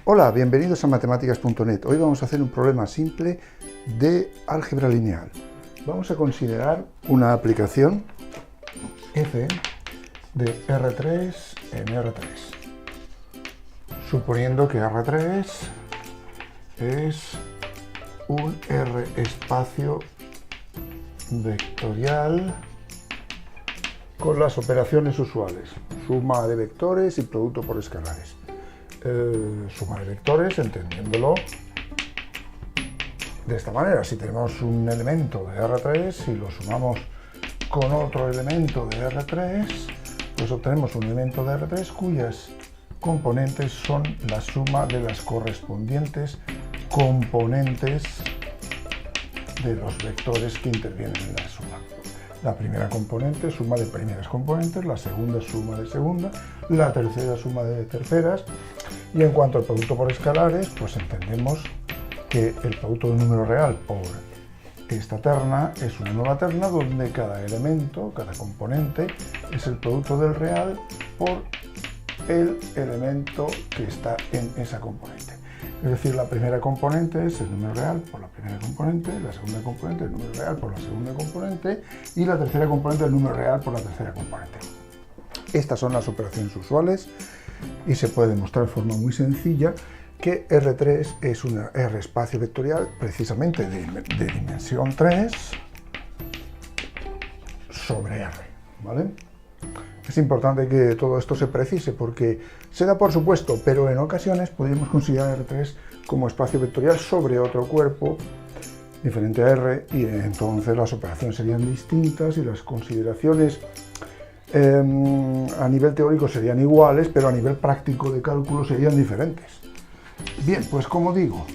Hola, bienvenidos a matemáticas.net. Hoy vamos a hacer un problema simple de álgebra lineal. Vamos a considerar una aplicación f de R3 en R3, suponiendo que R3 es un R espacio vectorial con las operaciones usuales, suma de vectores y producto por escalares. Suma de vectores, entendiéndolo de esta manera: si tenemos un elemento de R3 y lo sumamos con otro elemento de R3, pues obtenemos un elemento de R3 cuyas componentes son la suma de las correspondientes componentes de los vectores que intervienen en la suma. La primera componente, suma de primeras componentes; la segunda, suma de segunda; la tercera, suma de terceras. Y en cuanto al producto por escalares, pues entendemos que el producto de un número real por esta terna es una nueva terna donde cada elemento, cada componente, es el producto del real por el elemento que está en esa componente. Es decir, la primera componente es el número real por la primera componente, la segunda componente el número real por la segunda componente y la tercera componente el número real por la tercera componente. Estas son las operaciones usuales y se puede demostrar de forma muy sencilla que R3 es una R espacio vectorial precisamente de dimensión 3 sobre R, ¿vale? Es importante que todo esto se precise porque se da por supuesto, pero en ocasiones podríamos considerar R3 como espacio vectorial sobre otro cuerpo diferente a R, y entonces las operaciones serían distintas y las consideraciones a nivel teórico serían iguales, pero a nivel práctico de cálculo serían diferentes. Bien, pues como digo,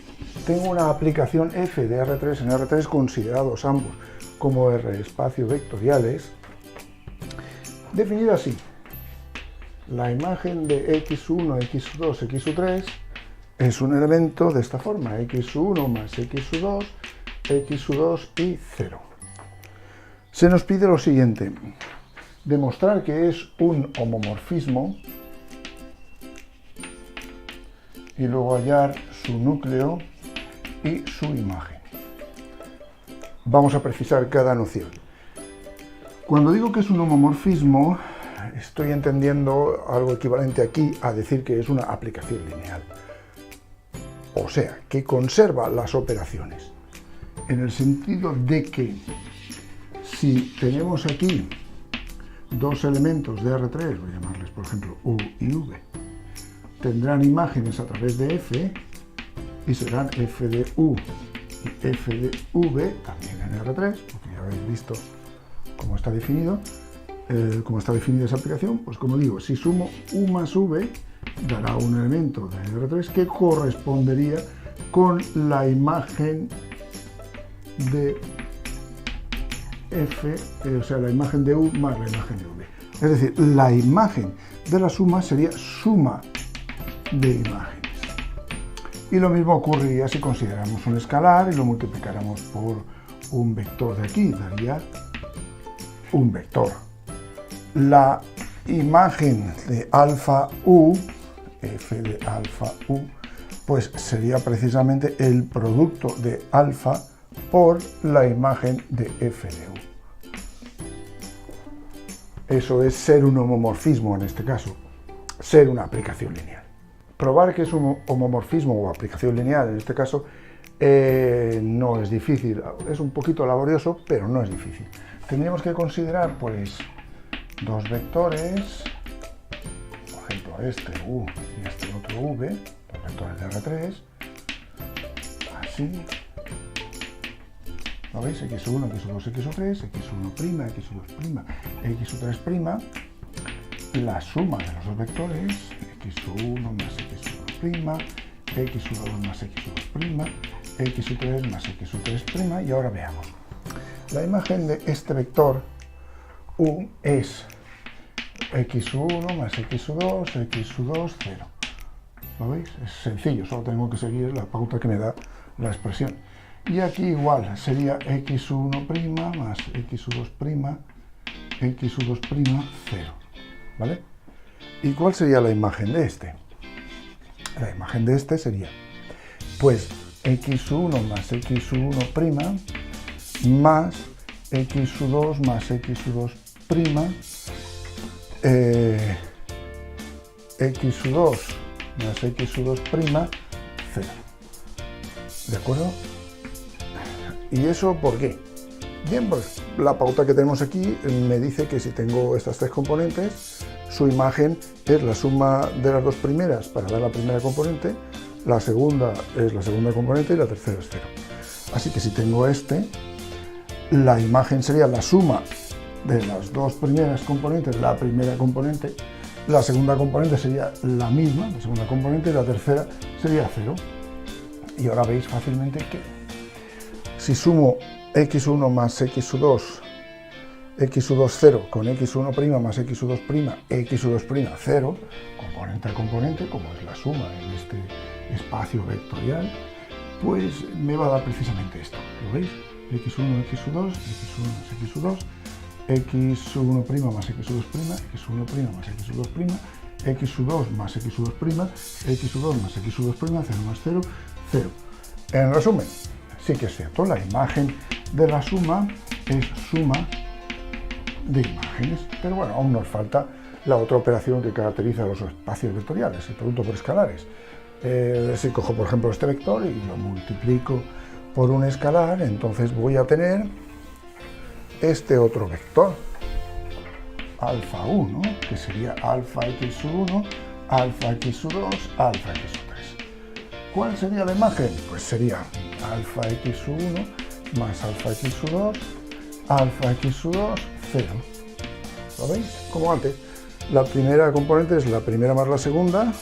tengo una aplicación f de R3 en R3 considerados ambos como R espacios vectoriales, definida así: la imagen de x1, x2, x3 es un elemento de esta forma: x1 más x2, x2 y 0. Se nos pide lo siguiente: demostrar que es un homomorfismo y luego hallar su núcleo y su imagen. Vamos a precisar cada noción. Cuando digo que es un homomorfismo, estoy entendiendo algo equivalente aquí a decir que es una aplicación lineal. O sea, que conserva las operaciones, en el sentido de que si tenemos aquí dos elementos de R3, voy a llamarles por ejemplo U y V, tendrán imágenes a través de F y serán F de U y F de V también en R3, porque ya habéis visto cómo está definido, cómo está definida esa aplicación. Pues como digo, si sumo U más V dará un elemento de R3 que correspondería con la imagen de F, o sea, la imagen de U más la imagen de V. Es decir, la imagen de la suma sería suma de imágenes. Y lo mismo ocurriría si consideramos un escalar y lo multiplicáramos por un vector de aquí, daría un vector. La imagen de alfa U, f de alfa U, pues sería precisamente el producto de alfa por la imagen de f de U. Eso es ser un homomorfismo en este caso, ser una aplicación lineal. Probar que es un homomorfismo o aplicación lineal en este caso no es difícil, es un poquito laborioso, pero no es difícil. Tendríamos que considerar pues dos vectores, por ejemplo este U y este otro V, los vectores de R3, así. ¿Lo veis? x1, x2, x3, x1', x2', x3', la suma de los dos vectores, x1 más x1', x2 más x2', x3 más x3', y ahora veamos. La imagen de este vector U es x1 más x2, x2, 0. ¿Lo veis? Es sencillo, solo tengo que seguir la pauta que me da la expresión. Y aquí igual, sería x1' más x2', x2', 0. ¿Vale? ¿Y cuál sería la imagen de este? la imagen de este sería, pues, x1 más x1' más x2 más x2', x2 más x2', 0. ¿De acuerdo? ¿Y eso por qué? Bien, pues la pauta que tenemos aquí me dice que si tengo estas tres componentes, su imagen es la suma de las dos primeras para dar la primera componente, la segunda es la segunda componente y la tercera es 0. Así que si tengo la imagen sería la suma de las dos primeras componentes, la primera componente, la segunda componente sería la misma, la segunda componente, y la tercera sería 0. Y ahora veis fácilmente que si sumo x1 más x2, x2 0 con x1' más x2', x2', 0, componente a componente, como es la suma en este espacio vectorial, pues me va a dar precisamente esto. ¿Lo veis? x1, x2, x1 más x2, x1' más x2', x1' más x2', x2 más x2', x2 más x2', 0 más 0, 0. En resumen, sí que es cierto, la imagen de la suma es suma de imágenes, pero bueno, aún nos falta la otra operación que caracteriza los espacios vectoriales, el producto por escalares. Si cojo, por ejemplo, este vector y lo multiplico por un escalar, entonces voy a tener este otro vector, alfa 1, que sería alfa x1, alfa x2, alfa x3. ¿Cuál sería la imagen? Pues sería alfa x1 más alfa x2, alfa x2, 0. ¿Lo veis? Como antes. La primera componente es la primera más la segunda,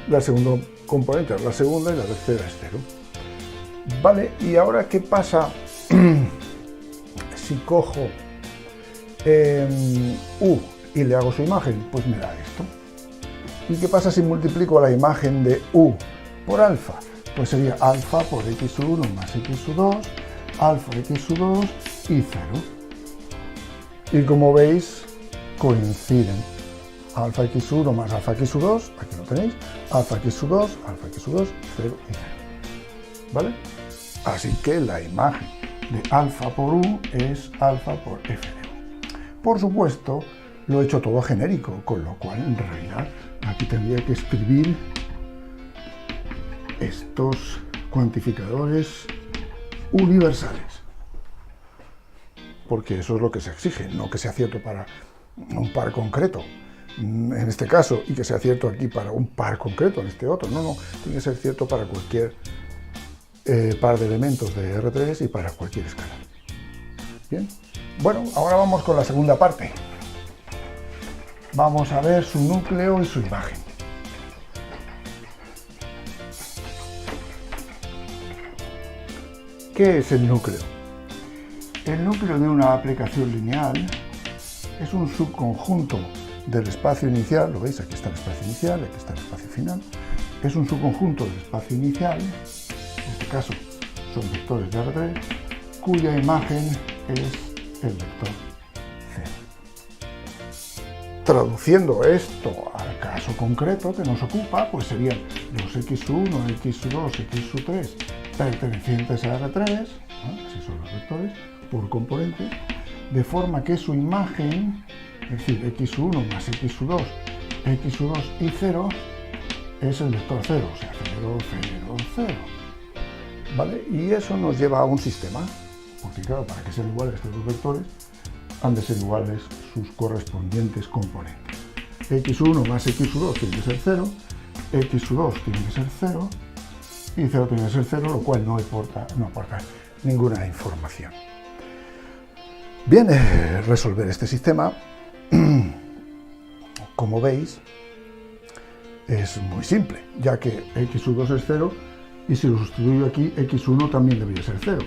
la segunda componente es la segunda y la tercera es 0. Vale, y ahora ¿qué pasa si cojo u y le hago su imagen? Pues me da esto. ¿Y qué pasa si multiplico la imagen de u por alfa? Pues sería alfa por x1 más x2, alfa x2 y 0. Y como veis, coinciden. Alfa x1 más alfa x2, aquí lo tenéis, alfa x2, 0 y 0. ¿Vale? Así que la imagen de alfa por u es alfa por f de u. Por supuesto, lo he hecho todo genérico, con lo cual en realidad aquí tendría que escribir estos cuantificadores universales, porque eso es lo que se exige, no que sea cierto para un par concreto en este caso y que sea cierto aquí para un par concreto en este otro. No, tiene que ser cierto para cualquier par de elementos de R3 y para cualquier escala. Bien, bueno, ahora vamos con la segunda parte. Vamos a ver su núcleo y su imagen. ¿Qué es el núcleo? El núcleo de una aplicación lineal es un subconjunto del espacio inicial, lo veis, aquí está el espacio inicial, aquí está el espacio final, es un subconjunto del espacio inicial, en este caso son vectores de R3, cuya imagen es el vector 0. Traduciendo esto al caso concreto que nos ocupa, pues serían los x1, x2, x3 pertenecientes a R3, así son los vectores, por componente, de forma que su imagen, es decir, x1 más x2, x2 y 0, es el vector 0, o sea, 0, 0, 0. ¿Vale? Y eso nos lleva a un sistema, porque claro, para que sean iguales estos dos vectores, han de ser iguales sus correspondientes componentes. x1 más x2 tiene que ser 0, x2 tiene que ser 0, y 0 tiene que ser 0, lo cual no aporta ninguna información. Bien, resolver este sistema, como veis, es muy simple, ya que x1 es 0, y si lo sustituyo aquí, x1 también debería ser 0.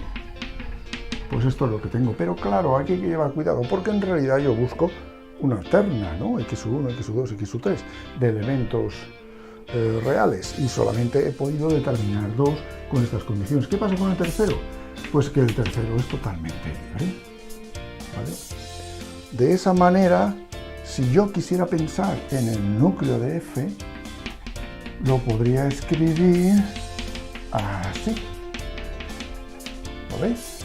Pues esto es lo que tengo, pero claro, aquí hay que llevar cuidado, porque en realidad yo busco una terna, ¿no? x1, x2, x3, de elementos reales, y solamente he podido determinar dos con estas condiciones. ¿Qué pasa con el tercero? Pues que el tercero es totalmente libre. ¿Vale? De esa manera, si yo quisiera pensar en el núcleo de F, lo podría escribir así. ¿Lo veis?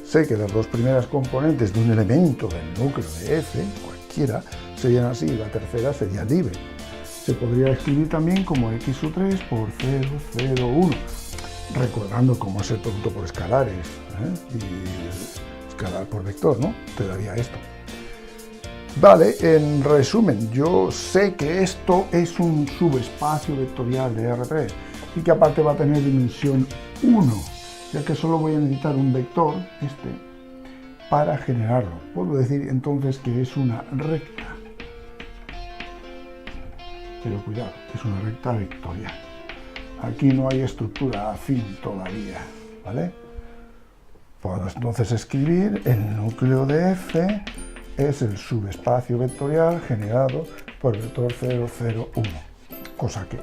Sé que las dos primeras componentes de un elemento del núcleo de F, cualquiera, serían así, y la tercera sería libre. Se podría escribir también como x sub 3 por 0, 0, 1, recordando cómo es el producto por escalares, y escalar por vector, ¿no? Te daría esto. Vale, en resumen, yo sé que esto es un subespacio vectorial de R3 y que aparte va a tener dimensión 1, ya que solo voy a necesitar un vector, para generarlo. Puedo decir entonces que es una recta. Pero cuidado, es una recta vectorial. Aquí no hay estructura afín todavía, ¿vale? Puedo entonces escribir el núcleo de F es el subespacio vectorial generado por el vector 0, 0, 1, cosa que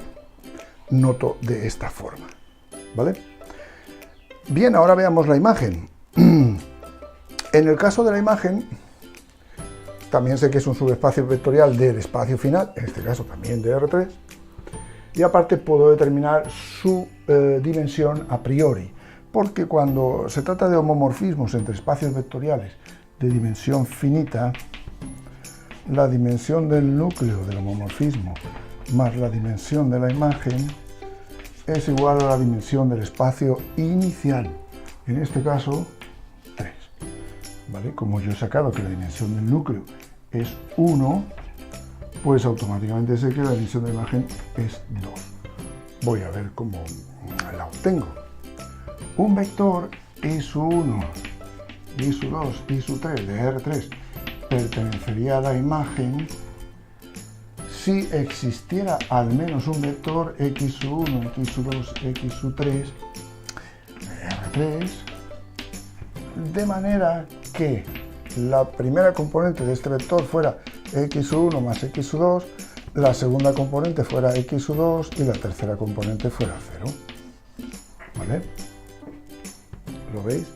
noto de esta forma, ¿vale? Bien, ahora veamos la imagen. En el caso de la imagen, también sé que es un subespacio vectorial del espacio final, en este caso también de R3, y aparte puedo determinar su dimensión a priori, porque cuando se trata de homomorfismos entre espacios vectoriales de dimensión finita, la dimensión del núcleo del homomorfismo más la dimensión de la imagen es igual a la dimensión del espacio inicial, en este caso 3. ¿Vale? Como yo he sacado que la dimensión del núcleo es 1, pues automáticamente sé que la dimensión de la imagen es 2. Voy a ver cómo la obtengo. Un vector i sub 1, i sub 2, i sub 3 de R3 pertenecería a la imagen si existiera al menos un vector x sub 1, x sub 2, x sub 3 de R3, de manera que la primera componente de este vector fuera x sub 1 más x sub 2, la segunda componente fuera x sub 2 y la tercera componente fuera 0. ¿Vale? ¿Lo veis?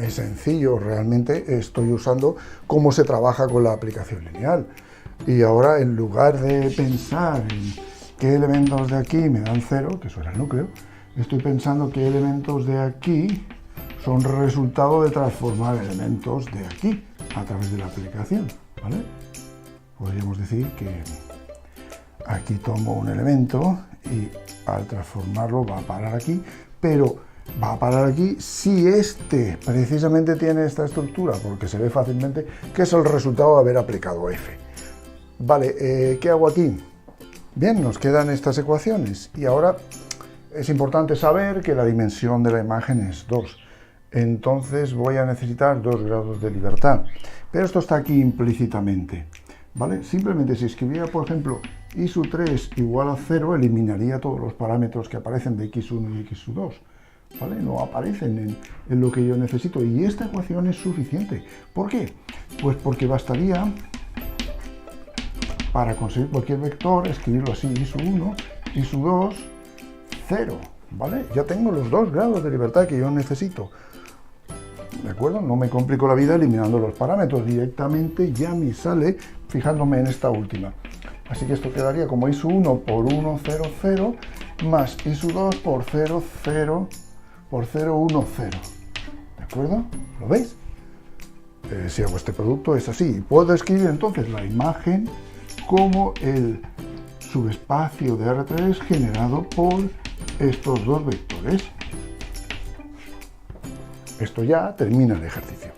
Es sencillo, realmente estoy usando cómo se trabaja con la aplicación lineal. Y ahora, en lugar de pensar en qué elementos de aquí me dan 0, que eso era el núcleo, estoy pensando qué elementos de aquí son resultado de transformar elementos de aquí a través de la aplicación, ¿vale? Podríamos decir que aquí tomo un elemento y al transformarlo va a parar aquí, pero va a parar aquí si este precisamente tiene esta estructura, porque se ve fácilmente que es el resultado de haber aplicado F. Vale, ¿qué hago aquí? Bien, nos quedan estas ecuaciones y ahora es importante saber que la dimensión de la imagen es 2. Entonces voy a necesitar 2 grados de libertad. Pero esto está aquí implícitamente, ¿vale? Simplemente si escribiera, por ejemplo, i sub 3 igual a 0, eliminaría todos los parámetros que aparecen de x1 y x2, ¿vale? No aparecen en lo que yo necesito. Y esta ecuación es suficiente. ¿Por qué? Pues porque bastaría, para conseguir cualquier vector, escribirlo así, i sub 1, i sub 2, 0, ¿vale? Ya tengo los 2 grados de libertad que yo necesito. ¿De acuerdo? No me complico la vida eliminando los parámetros, directamente ya me sale fijándome en esta última. Así que esto quedaría como i sub 1 por 1, 0, 0, más i sub 2 por 0, 0, por 0, 1, 0. ¿De acuerdo? ¿Lo veis? Si hago este producto es así. Puedo escribir entonces la imagen como el subespacio de R3 generado por estos dos vectores. Esto ya termina el ejercicio.